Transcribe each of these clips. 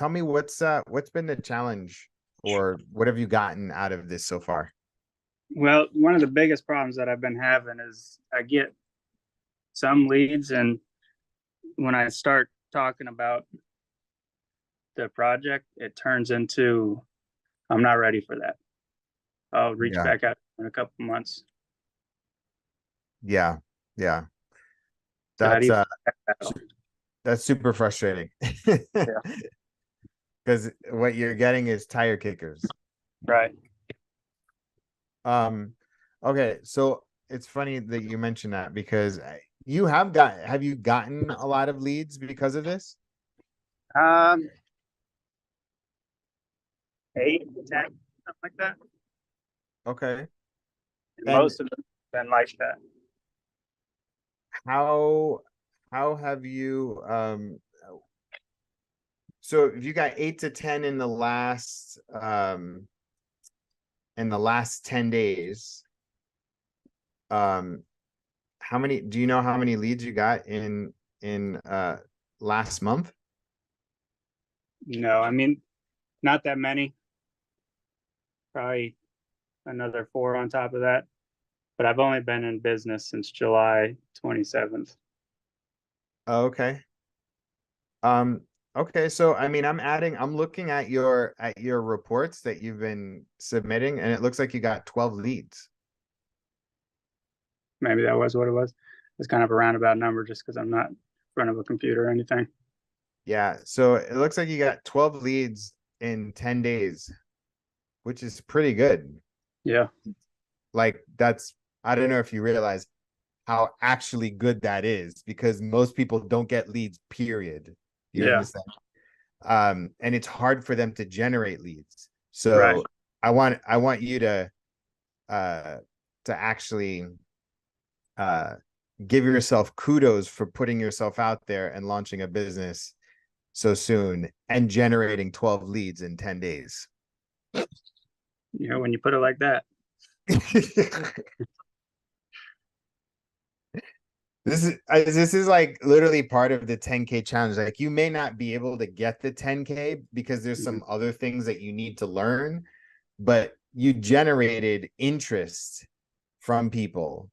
tell me what's been the challenge, or what have you gotten out of this so far? Well, one of the biggest problems that I've been having is I get some leads, and when I start talking about the project, it turns into I'm not ready for that. I'll reach Yeah, back out in a couple months. yeah, yeah. So how do That's you uh fix that? that's super frustrating. Yeah, Because what you're getting is tire kickers. right. Um, okay, so it's funny that you mentioned that because have you gotten a lot of leads because of this? Um, 8, 10, something like that. Okay. And And most of them have been like that. how how have you so if you got 8 to 10 in the last 10 days, um how many do you know how many leads you got in last month? No, I mean not that many. Probably another 4 on top of that. But I've only been in business since July 27th. Oh, okay. Um, okay, so I mean, I'm looking at your reports that you've been submitting, and it looks like you got 12 leads. Maybe that was what it was. It's kind of a roundabout number just because I'm not in front of a computer or anything. Yeah, so it looks like you got 12 leads in 10 days, which is pretty good. Yeah. Like I don't know if you realize how actually good that is, because most people don't get leads, period. You Yeah. understand? And it's hard for them to generate leads. Right. So I want you uh to actually uh give yourself kudos for putting yourself out there and launching a business so soon and generating 12 leads in 10 days. When you put it like that. This is like literally part of the 10K challenge. Like, you may not be able to get the 10K because there's Mhm. some other things that you need to learn, but you generated interest from people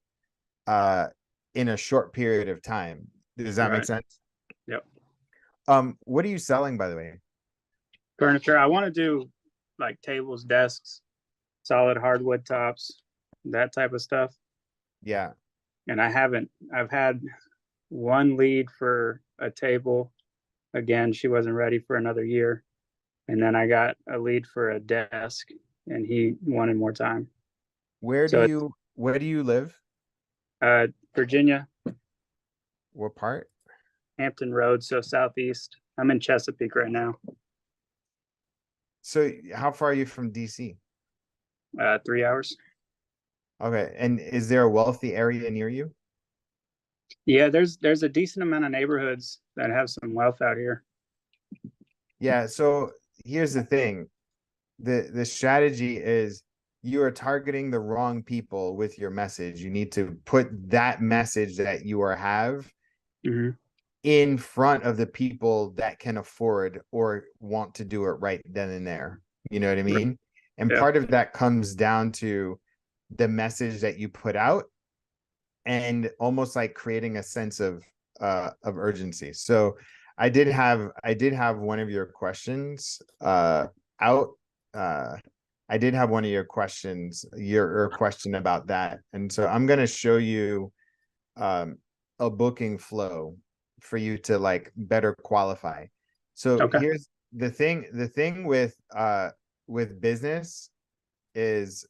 uh in a short period of time. Does that make Right. sense? Yep. What are you selling, by the way? Furniture. I want to do like tables, desks, solid hardwood tops, that type of stuff. Yeah. And I haven't, I've had one lead for a table. Again, she wasn't ready for another year. And then I got a lead for a desk and he wanted more time. So it's Where do you live? Virginia, What part? Hampton Road, so southeast. I'm in Chesapeake right now. So how far are you from DC? 3 hours. Okay. And is there a wealthy area near you? Yeah, there's a decent amount of neighborhoods that have some wealth out here. Yeah, so here's the thing. The strategy is you are targeting the wrong people with your message. You need to put that message that you have Hmm. in front of the people that can afford or want to do it right then and there. You know what I mean? And Yeah. part of that comes down to the message that you put out, and almost like creating a sense of urgency. So I did have one of your questions out. Uh I did have one of your questions, your question about that. And so I'm gonna show you um a booking flow for you to like better qualify. So Okay. here's the thing with business is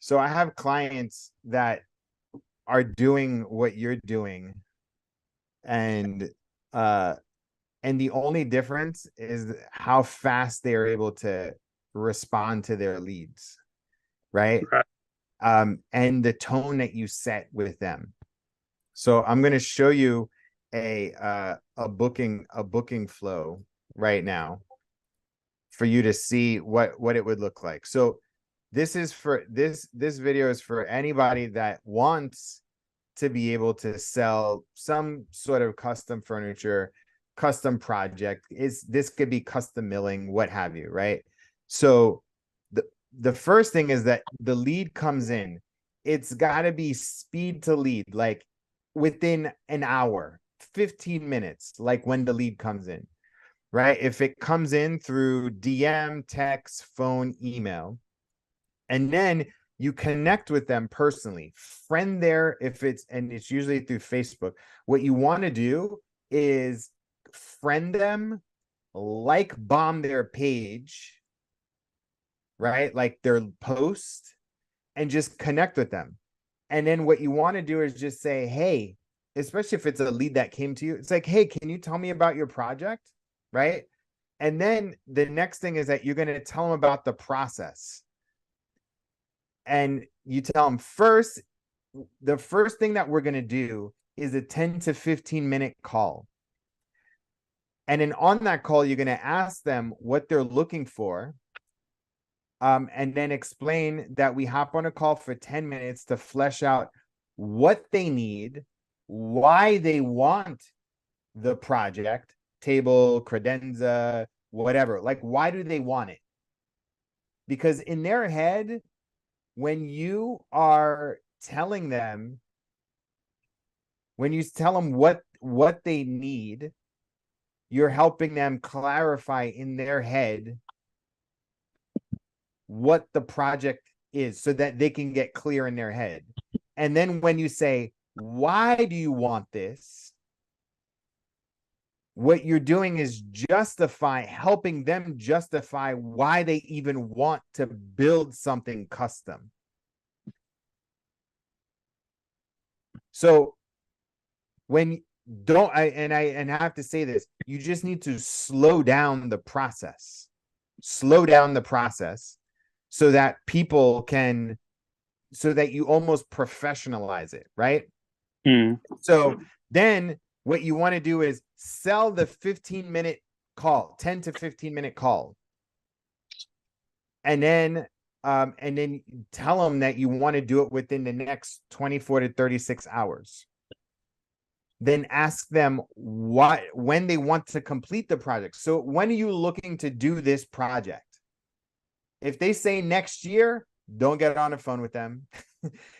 so I have clients that are doing what you're doing, and uh and the only difference is how fast they are able to respond to their leads, right? Right. And the tone that you set with them. So I'm going to show you a booking flow right now for you to see what it would look like. So this video is for anybody that wants to be able to sell some sort of custom furniture, custom project. This could be custom milling, what have you, right? So the first thing is that the lead comes in. It's got to be speed to lead, like within an hour, 15 minutes, like when the lead comes in, right? If it comes in through DM, text, phone, email, and then you connect with them personally, friend there, and it's usually through Facebook. What you want to do is friend them, like bomb their page, right? Like their post, and just connect with them. And then what you want to do is just say, hey, especially if it's a lead that came to you, it's like, hey, can you tell me about your project? Right. And then the next thing is that you're going to tell them about the process. And you tell them first, the first thing that we're going to do is a 10 to 15-minute call. And then on that call, you're going to ask them what they're looking for. And then explain that we hop on a call for 10 minutes to flesh out what they need, why they want the project, table, credenza, whatever. Like, why do they want it? Because in their head, when you are telling them, when you tell them what they need, you're helping them clarify in their head what the project is so that they can get clear in their head. And then when you say, why do you want this? What you're doing is helping them justify why they even want to build something custom. So when I have to say this, you just need to slow down the process. Slow down the process so that so that you almost professionalize it, right? So then what you want to do is sell the 15-minute call, 10 to 15-minute call. And then tell them that you want to do it within the next 24 to 36 hours. Then ask them when they want to complete the project. So when are you looking to do this project? If they say next year, don't get on the phone with them.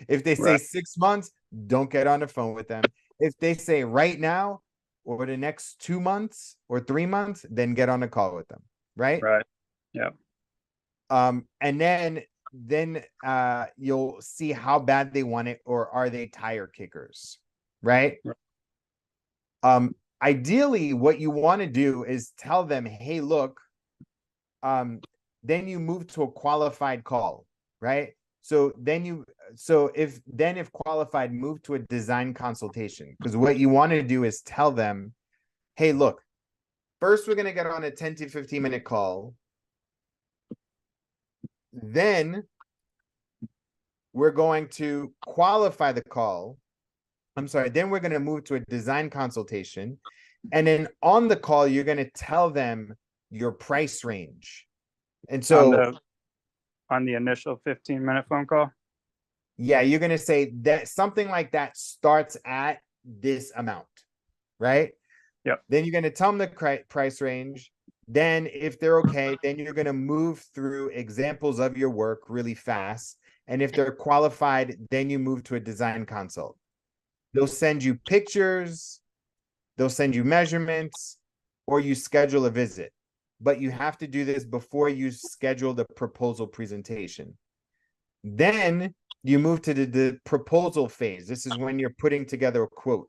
If they say 6 months, don't get on the phone with them. If they say right now or the next 2 months or 3 months, then get on a call with them. Right. Right. Yeah. And then you'll see how bad they want it, or are they tire kickers. Right. Ideally, what you want to do is tell them, hey, look, then you move to a qualified call, right? So if qualified, move to a design consultation, because what you want to do is tell them, hey, look, first we're going to get on a 10 to 15-minute call. Then we're going to qualify the call. Then we're going to move to a design consultation. And then on the call, you're going to tell them your price range. And so on the initial 15-minute phone call. Yeah, you're going to say that something like that starts at this amount, right? Yep. Then you're going to tell them the price range. Then if they're okay, then you're going to move through examples of your work really fast. And if they're qualified, then you move to a design consult. They'll send you pictures, they'll send you measurements, or you schedule a visit. But you have to do this before you schedule the proposal presentation. Then you move to the proposal phase. This is when you're putting together a quote.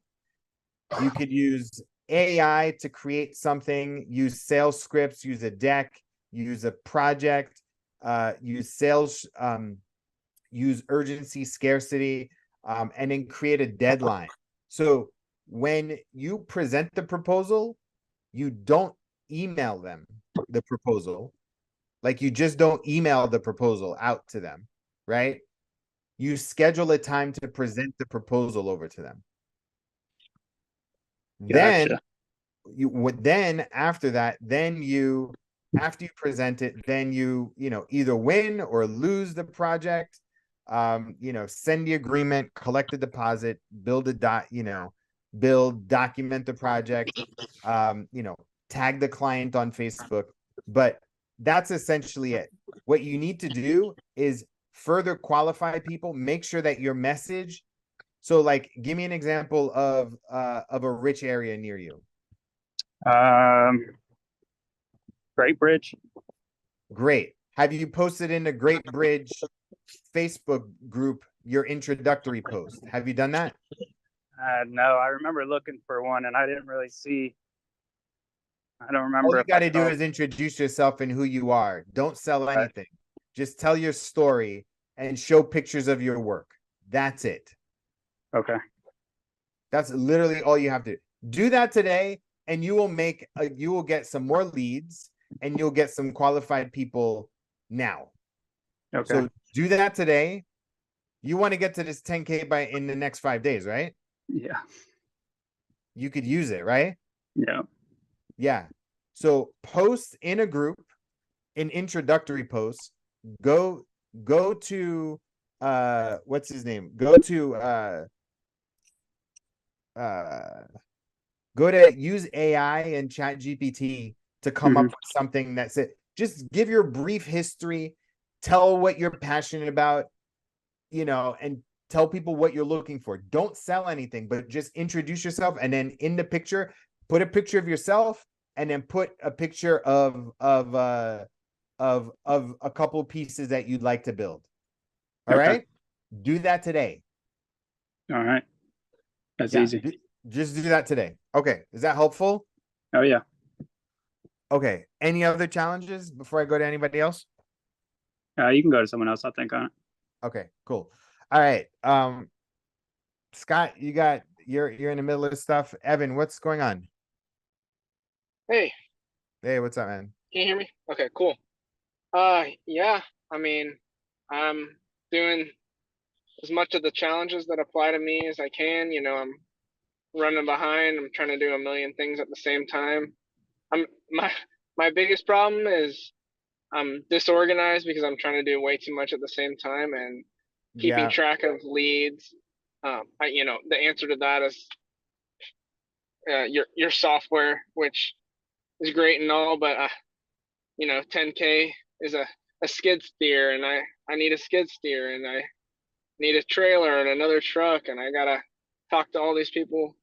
You could use AI to create something, use sales scripts, use a deck, use a project, use sales, use urgency, scarcity, and then create a deadline. So when you present the proposal, you don't email them the proposal. Like, you just don't email the proposal out to them, right? You schedule a time to present the proposal over to them. Gotcha. Then after that, after you present it, then you either win or lose the project. Send the agreement, collect the deposit, build a build, document the project, you know, tag the client on Facebook. But that's essentially it. What you need to do is further qualify people, make sure that your message. So like give me an example of a rich area near you. Great Bridge. Great. Have you posted in the Great Bridge Facebook group your introductory post? Have you done that? No, I remember looking for one and I didn't really see. I don't All remember you if I got to do saw. is introduce yourself and who you are. Don't sell Right. anything. Just tell your story and show pictures of your work. That's it. Okay. That's literally all you have to do. Do that today, and you will you will get some more leads, and you'll get some qualified people now. Okay. So do that today. You want to get to this 10K by in the next 5 days, right? Yeah. You could use it, right? Yeah. Yeah. So post in a group, an introductory post. Go to what's his name? Uh go to use AI and Chat GPT to come up Hmm. with something that's it. Just give your brief history, tell what you're passionate about, you know, and tell people what you're looking for. Don't sell anything, but just introduce yourself, and then in the picture, put a picture of yourself, and then put a picture of a couple pieces that you'd like to build. All Okay. right, do that today. All right. That's Yeah, easy. just do that today. Okay, is that helpful? Oh yeah. Okay, any other challenges before I go to anybody else? You can go to someone else. I'll think on it. Okay, cool. All right. Scott, you're in the middle of stuff. Evan, what's going on? Hey, Hey, what's up, man? can you hear me? Okay, cool. Yeah, I mean, I'm doing as much of the challenges that apply to me as I can. I'm running behind. I'm trying to do a million things at the same time. I'm my biggest problem is I'm disorganized because I'm trying to do way too much at the same time and keeping Yeah, track of leads. The answer to that is your software, which is great and all, but 10K is a skid steer, and I need a skid steer, and I need a trailer and another truck, and I gotta talk to all these people,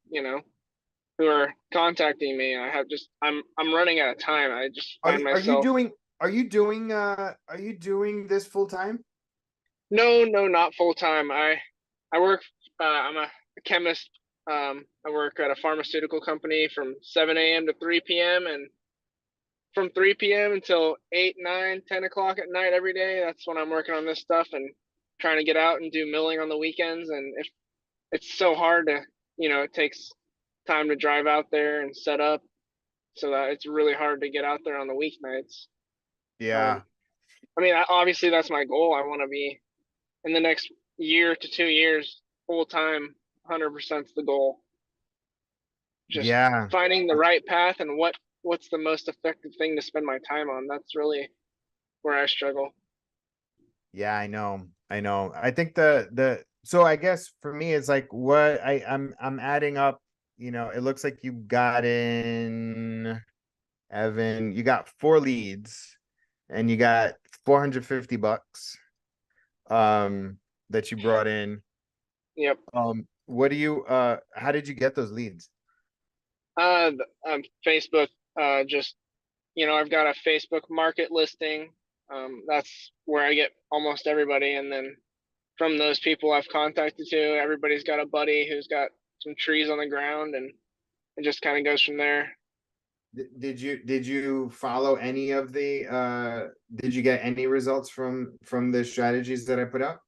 who are contacting me. I'm running out of time. I just are find you are you myself, doing are you doing this full time? no, no, not full time. I work. I'm a chemist. I work at a pharmaceutical company from 7 a.m. to 3 p.m. and from 3 p.m. until 8, 9, 10 o'clock at night every day. That's when I'm working on this stuff and trying to get out and do milling on the weekends. And if it's so hard to, it takes time to drive out there and set up, so that it's really hard to get out there on the weeknights. Yeah, Um, obviously that's my goal. I want to be in the next year to 2 years full time. 100% is the goal. Just yeah, finding the right path and what's the most effective thing to spend my time on. That's really where I struggle. yeah. I know. I think the so I guess for me it's like what I'm adding up. You know, it looks like you got in Evan. You got 4 leads, and you got $450 that you brought in. Yep. What do you how did you get those leads? Facebook. Just I've got a Facebook market listing. That's where I get almost everybody, and then from those people I've contacted to, everybody's got a buddy who's got some trees on the ground, and it just kind of goes from there. Did you follow any of the did you get any results from the strategies that I put out?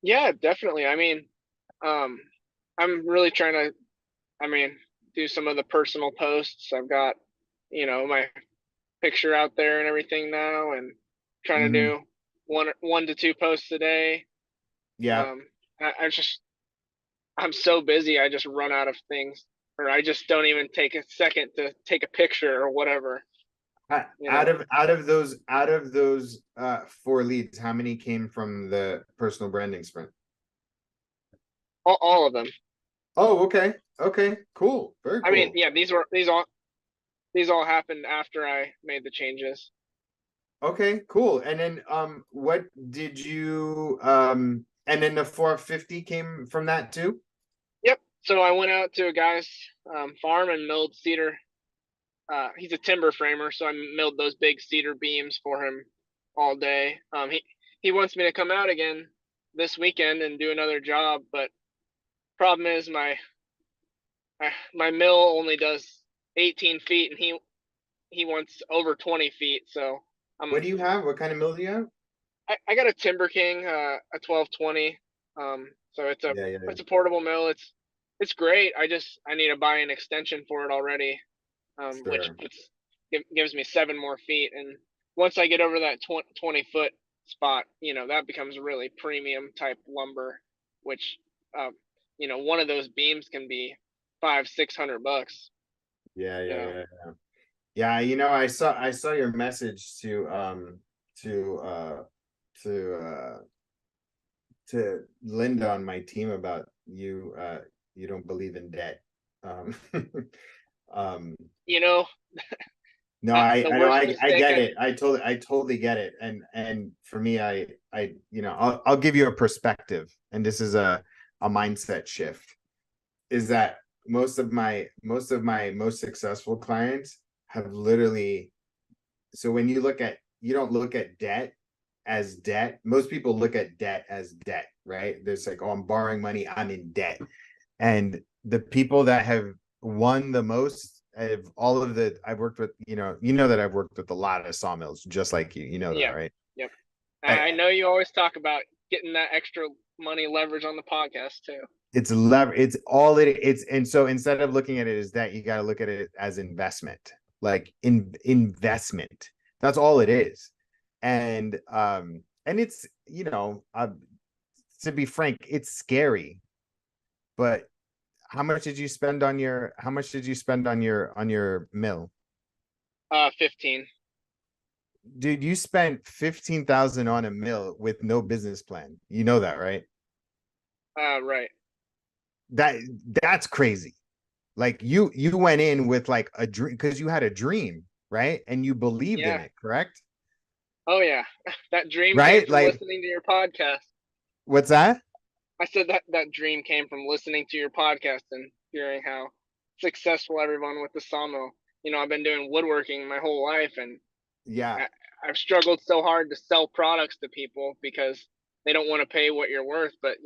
Yeah, definitely. Um, I'm really trying to, I mean, do some of the personal posts. I've got, my picture out there and everything now, and trying to Hmm. do one to two posts a day. Yeah. Um, I'm so busy, I just run out of things, or I just don't even take a second to take a picture or whatever. You know, Out of those 4 leads, how many came from the personal branding sprint? all of them. Oh, okay. Okay, cool. Very I mean, cool. yeah, these all happened after I made the changes. Okay, cool. And then what did you and then the 450 came from that too? Yep. So I went out to a guy's farm and milled cedar. He's a timber framer, so I milled those big cedar beams for him all day. He wants me to come out again this weekend and do another job, but problem is my mill only does 18 feet, and he wants over 20 feet. So What I'm do you have? What kind of mill do you have? I got a Timber King, a 1220. So Yeah, yeah, it's a portable mill. It's great. I need to buy an extension for it already, which sure. gives me 7 more feet. And once I get over that 20 foot spot, that becomes really premium type lumber, which uh, one of those beams can be 500-600 bucks. Yeah, You yeah, know, yeah. Yeah, you know, I saw your message to to uh to Linda on my team about you don't believe in debt. Um um you know no, I the I know worst I mistake get it. I totally get it. And for me, I'll give you a perspective, and this is a mindset shift, is that most of my most successful clients have literally, so when you don't look at debt as debt. Most people look at debt as debt, right? There's like, oh, I'm borrowing money, I'm in debt. And the people that have won the most of all of the, I've worked with, that I've worked with a lot of sawmills, just like you know that, Yeah. right? Yep. I, I know you always talk about getting that extra money leverage on the podcast too. it's all it's, and so instead of looking at it as that, you got to look at it as investment, like investment. That's all it is. And it's, to be frank, it's scary. But how much did you spend on your mill? 15. Dude, you spent 15,000 on a mill with no business plan. You know that, right? Right. That that's crazy. Like you went in with like a dream, because you had a dream, right? And you believed in Yeah. it, correct? Oh yeah. That dream came Right? from Like, listening to your podcast. what's that? I said that dream came from listening to your podcast and hearing how successful everyone with the sawmill. I've been doing woodworking my whole life, and Yeah. I, I've struggled so hard to sell products to people because they don't want to pay what you're worth. But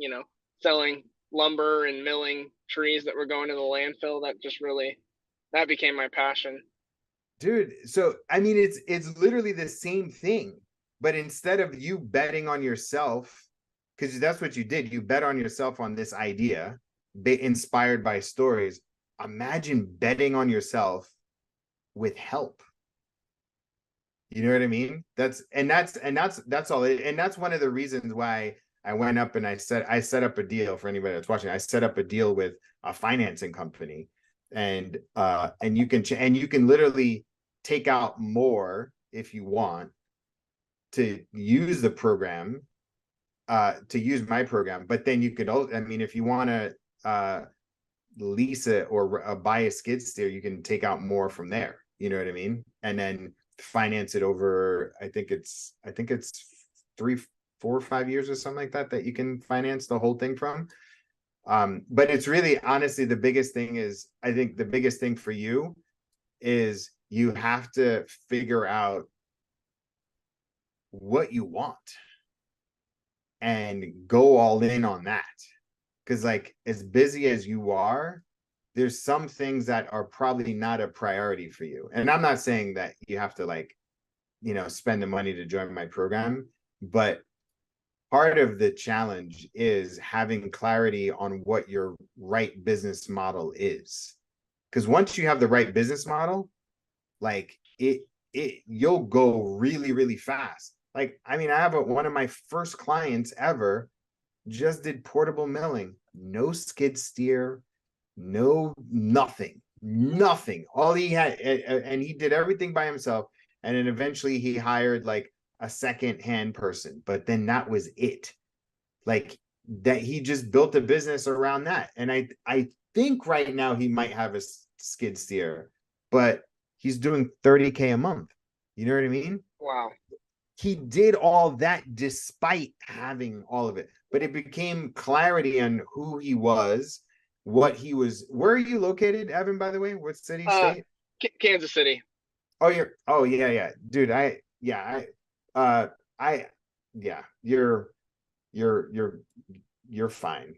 selling lumber and milling trees that were going to the landfill, that became my passion. Dude, so I mean, it's literally the same thing, but instead of you betting on yourself, because that's what you did, you bet on yourself on this idea, inspired by stories. Imagine betting on yourself with help. You know what I mean? That's all it, and that's one of the reasons why I went up and I set up a deal for anybody that's watching. I set up a deal with a financing company, and you can literally take out more if you want to use the program, to use my program. But then you could also, I mean, if you want to lease it or buy a skid steer, you can take out more from there. You know what I mean? And then finance it over. I think it's 3, 4, 5 years or something like that that you can finance the whole thing from. But it's really, honestly, the biggest thing is, I think the biggest thing for you is you have to figure out what you want and go all in on that. Because, like, as busy as you are, there's some things that are probably not a priority for you. And I'm not saying that you have to, like, spend the money to join my program, but part of the challenge is having clarity on what your right business model is. Because once you have the right business model, like, you'll go really, really fast. Like, I mean, I have one of my first clients ever just did portable milling, no skid steer, no nothing. All he had, and he did everything by himself. And then eventually he hired like a second hand person, but then that was it. Like, that he just built a business around that. And think right now he might have a skid steer, but he's doing 30K a month. You know what I mean? Wow. He did all that despite having all of it, but it became clarity on who he was, what he was. Where are you located, Evan, by the way? What city, state? Kansas City. Oh, oh, yeah, dude. I, yeah, you're fine.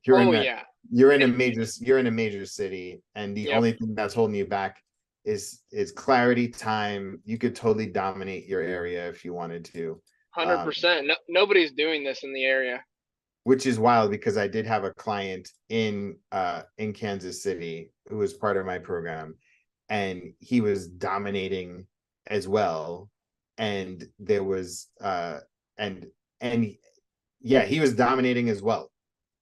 You're Oh in a, yeah. you're in a major city, and the Yep. only thing that's holding you back is clarity, time. You could totally dominate your area if you wanted to. 100%. No, nobody's doing this in the area. Which is wild because I did have a client in Kansas City who was part of my program, and he was dominating as well. And there was and yeah, he was dominating as well.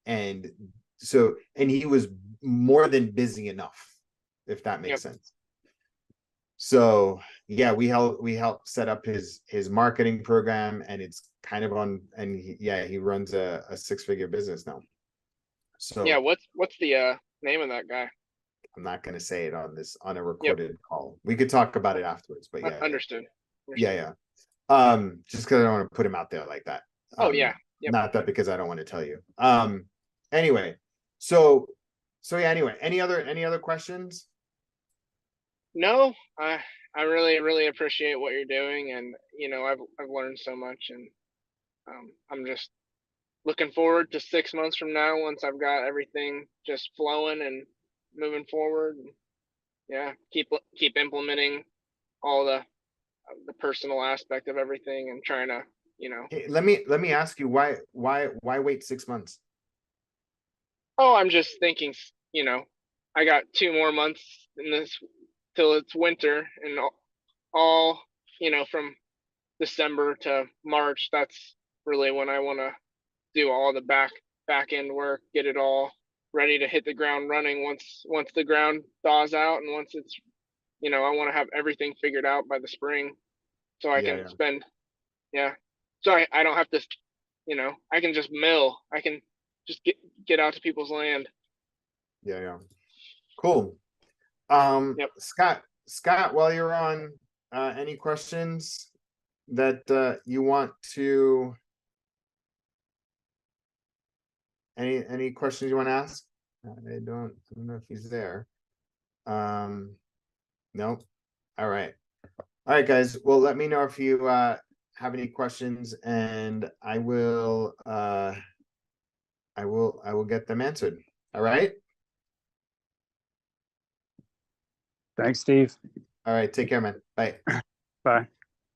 And so, and he was more than busy enough, if that makes sense. So yeah, we helped set up his marketing program, and it's kind of on, and he runs a 6-figure business now. So yeah, what's the name of that guy? I'm not going to say it on a recorded call. We could talk about it afterwards, but Understood. Yeah. Just because I don't want to put him out there like that. Oh yeah. Yep. Not that because I don't want to tell you. Anyway, so yeah, anyway, any other questions? No, I really appreciate what you're doing, and I've learned so much, and I'm just looking forward to 6 months from now once I've got everything just flowing and moving forward. And yeah, keep implementing all the personal aspect of everything and trying to Hey, let me ask you why wait 6 months? Oh, I'm just thinking, I got 2 more months in this till it's winter, and all from December to March, that's really when I want to do all the back end work, get it all ready to hit the ground running once the ground thaws out, and once it's I want to have everything figured out by the spring, so I can spend so I don't have to I can just mill, I can just get out to people's land. Cool. Yep. Scott, while you're on, any questions that you want to, any questions you want to ask? I don't know if he's there. Nope. All right, guys. Well, let me know if you have any questions, and I will get them answered. All right. Thanks, Steve. All right. Take care, man. Bye. Bye.